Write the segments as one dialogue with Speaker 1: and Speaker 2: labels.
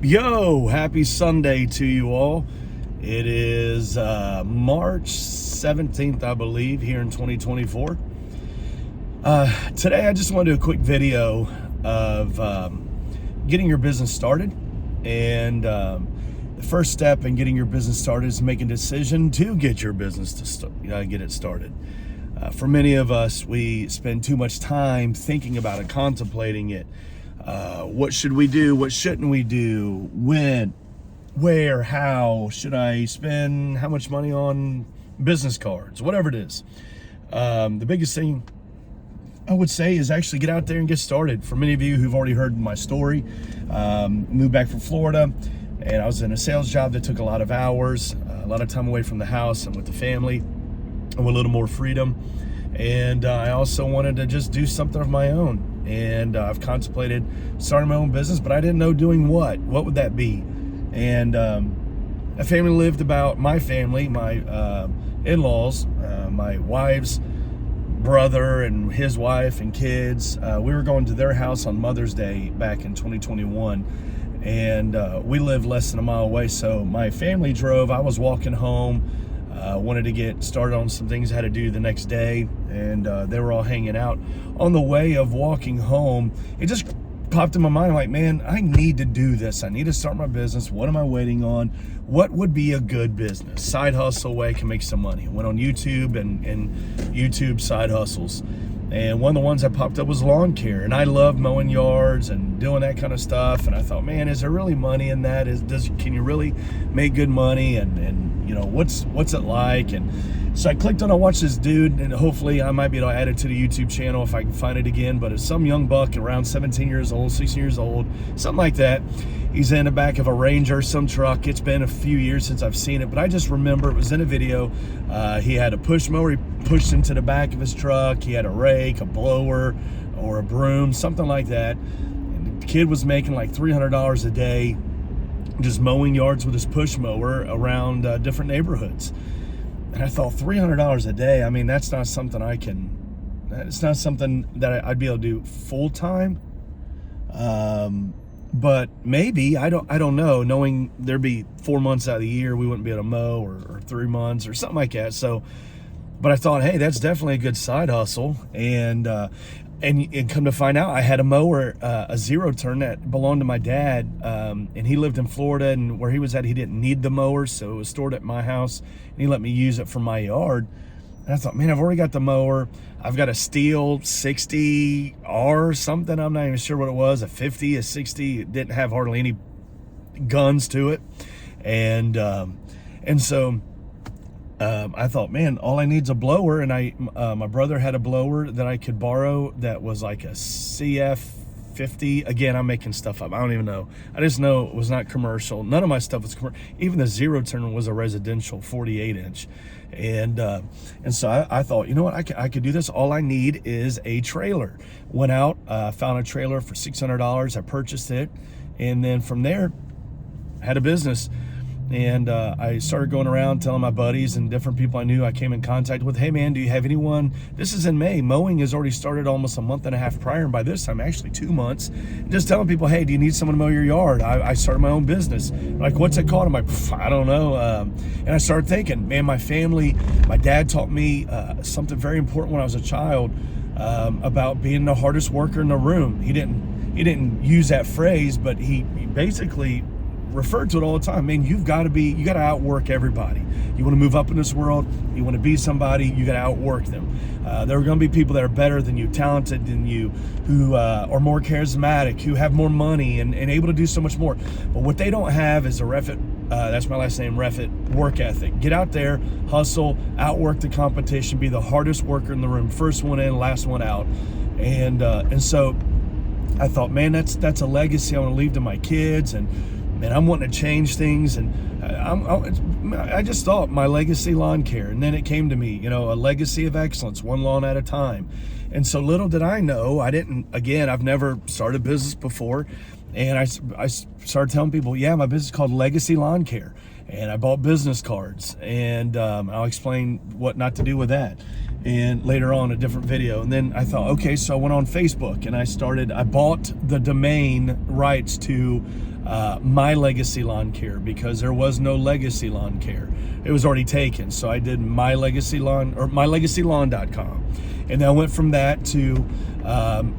Speaker 1: Yo, happy Sunday to you all. It is March 17th, I believe, here in 2024. Today, I just want to do a quick video of getting your business started. And the first step in getting your business started is making a decision to get your business to get it started. For many of us, we spend too much time thinking about it, contemplating it. What should we do? What shouldn't we do? When, where, how should I spend how much money on business cards? Whatever it is. The biggest thing I would say is actually get out there and get started. For many of you who've already heard my story, moved back from Florida, and I was in a sales job that took a lot of hours, a lot of time away from the house and with the family, and with a little more freedom. And I also wanted to just do something of my own. And I've contemplated starting my own business, but I didn't know doing what. What would that be? And my family, my in-laws, my wife's brother and his wife and kids. We were going to their house on Mother's Day back in 2021. And we lived less than a mile away. So my family drove. I was walking home. Wanted to get started on some things I had to do the next day, and they were all hanging out. On the way of walking home, it just popped in my mind, like, man, I need to do this. I need to start my business. What am I waiting on? What would be a good business? Side hustle way I can make some money. I went on YouTube and YouTube side hustles. And one of the ones that popped up was lawn care. And I love mowing yards and doing that kind of stuff. And I thought, man, is there really money in that? Can you really make good money? And you know, what's it like? And so I clicked on, I watched this dude, and hopefully I might be able to add it to the YouTube channel if I can find it again. But it's some young buck around 17 years old, 16 years old, something like that. He's in the back of a Ranger, some truck. It's been a few years since I've seen it, but I just remember it was in a video. He had a push mower he pushed into the back of his truck. He had a rake, a blower, or a broom, something like that. And the kid was making like $300 a day just mowing yards with his push mower around different neighborhoods. And I thought, $300 a day, I mean, that's not something it's not something that I'd be able to do full time. But maybe, I don't know, knowing there'd be 4 months out of the year we wouldn't be able to mow, or 3 months or something like that. So, but I thought, hey, that's definitely a good side hustle. And come to find out, I had a mower, a zero turn that belonged to my dad. And he lived in Florida, and where he was at, he didn't need the mower. So it was stored at my house, and he let me use it for my yard. And I thought, man, I've already got the mower. I've got a Steel 60R something. I'm not even sure what it was, a 50, a 60. It didn't have hardly any guns to it. And so I thought, man, all I need is a blower. And my brother had a blower that I could borrow that was like a CF50. Again, I'm making stuff up. I don't even know. I just know it was not commercial. None of my stuff was commercial. Even the zero turn was a residential 48-inch. And so I thought, you know what, I could do this. All I need is a trailer. Went out, found a trailer for $600. I purchased it. And then from there, had a business. And I started going around telling my buddies and different people I knew I came in contact with, hey man, do you have anyone? This is in May. Mowing has already started almost a month and a half prior, and by this time, actually 2 months. Just telling people, hey, do you need someone to mow your yard? I started my own business. Like, what's it called? I'm like, I don't know. And I started thinking, man, my dad taught me something very important when I was a child about being the hardest worker in the room. He didn't use that phrase, but he basically referred to it all the time. Man, you got to outwork everybody. You want to move up in this world, you want to be somebody, you got to outwork them. There are going to be people that are better than you, talented than you, who are more charismatic, who have more money and able to do so much more. But what they don't have is a that's my last name, Refit, work ethic. Get out there, hustle, outwork the competition, be the hardest worker in the room, first one in, last one out. And so I thought, man, that's a legacy I want to leave to my kids. And I'm wanting to change things, and I just thought my legacy lawn care. And then it came to me, you know, a legacy of excellence, one lawn at a time. And so little did I know, I've never started a business before. And I started telling people, yeah, my business is called Legacy Lawn Care. And I bought business cards, and I'll explain what not to do with that. And later on, a different video. And then I thought, okay, so I went on Facebook and I bought the domain rights to My Legacy Lawn Care, because there was no Legacy Lawn Care. It was already taken. So I did My Legacy Lawn, or mylegacylawn.com. And then I went from that to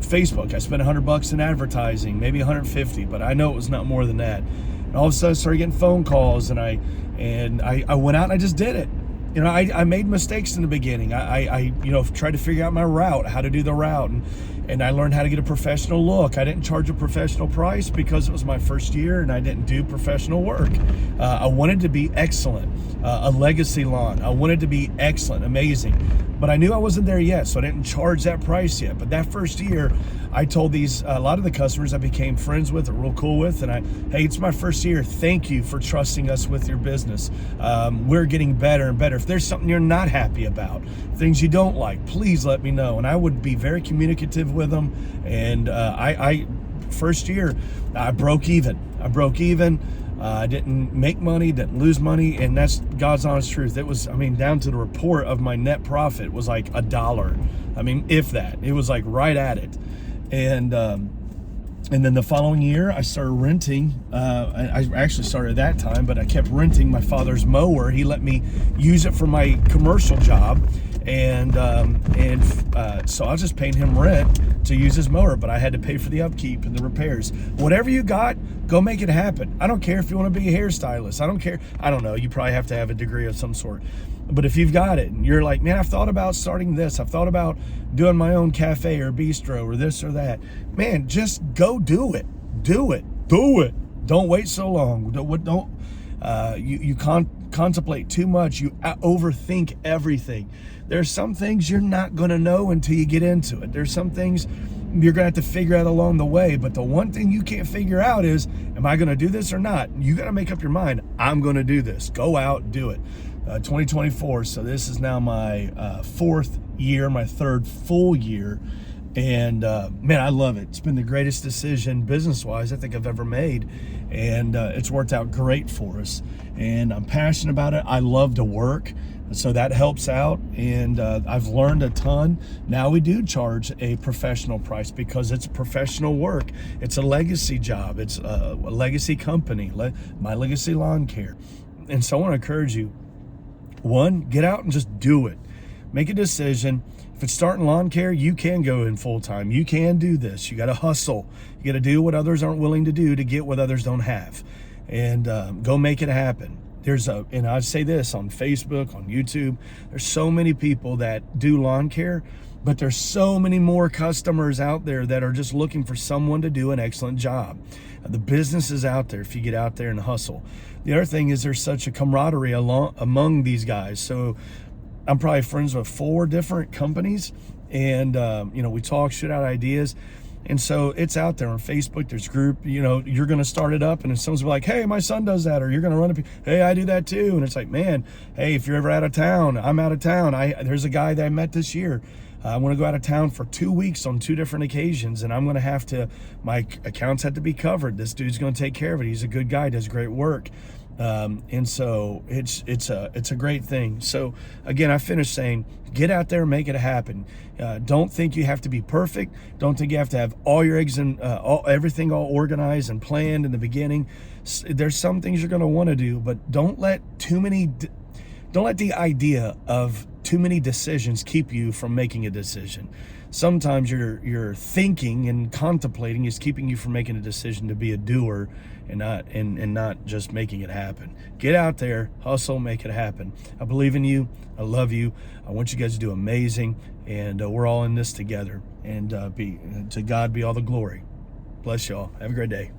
Speaker 1: Facebook. I spent $100 in advertising, maybe 150, but I know it was not more than that. And all of a sudden I started getting phone calls, and I went out and I just did it. You know, I made mistakes in the beginning. I tried to figure out my route, how to do the route, and I learned how to get a professional look. I didn't charge a professional price because it was my first year and I didn't do professional work. I wanted to be excellent, a legacy lawn. I wanted to be excellent, amazing. But I knew I wasn't there yet, so I didn't charge that price yet. But that first year, I told a lot of the customers I became friends with or real cool with, and hey, it's my first year. Thank you for trusting us with your business. We're getting better and better. If there's something you're not happy about, things you don't like, please let me know. And I would be very communicative with them. And first year, I broke even. I didn't make money, didn't lose money, and that's God's honest truth. It was, down to the report of my net profit was like $1. If that. It was like right at it. And then the following year, I started renting. I actually started at that time, but I kept renting my father's mower. He let me use it for my commercial job. So I was just paying him rent to use his mower, but I had to pay for the upkeep and the repairs. Whatever you got, go make it happen. I don't care if you want to be a hairstylist. I don't care. I don't know. You probably have to have a degree of some sort. But if you've got it and you're like, man, I've thought about starting this. I've thought about doing my own cafe or bistro or this or that. Man, just go do it. Do it. Don't wait so long. You contemplate too much. You overthink everything. There's some things you're not going to know until you get into it. There's some things you're going to have to figure out along the way. But the one thing you can't figure out is, am I going to do this or not? You got to make up your mind. I'm going to do this. Go out, do it. 2024. So this is now my fourth year, my third full year. And man, I love it. It's been the greatest decision business-wise I think I've ever made. And it's worked out great for us. And I'm passionate about it. I love to work. So that helps out. And I've learned a ton. Now we do charge a professional price because it's professional work. It's a legacy job. It's a legacy company, My Legacy Lawn Care. And so I want to encourage you, one, get out and just do it. Make a decision. If it's starting lawn care, you can go in full time. You can do this. You got to hustle. You got to do what others aren't willing to do to get what others don't have. And go make it happen. And I say this on Facebook, on YouTube, there's so many people that do lawn care, but there's so many more customers out there that are just looking for someone to do an excellent job. The business is out there if you get out there and hustle. The other thing is there's such a camaraderie among these guys. So I'm probably friends with 4 different companies, and we talk, shoot out ideas. And so it's out there on Facebook. There's group, you're going to start it up, and then someone's like, hey, my son does that, or you're going to run it. Hey, I do that too. And it's like, man, hey, if you're ever out of town, I'm out of town. There's a guy that I met this year. I want to go out of town for 2 weeks on 2 different occasions, and I'm going to have to, my accounts have to be covered. This dude's going to take care of it. He's a good guy, does great work. And so it's a great thing. So again, I finished saying, get out there and make it happen. Don't think you have to be perfect. Don't think you have to have all your eggs and everything all organized and planned in the beginning. There's some things you're going to want to do, but don't let the idea of too many decisions keep you from making a decision. Sometimes your thinking and contemplating is keeping you from making a decision to be a doer and not just making it happen. Get out there, hustle, make it happen. I believe in you. I love you. I want you guys to do amazing, and we're all in this together. And to God be all the glory. Bless y'all. Have a great day.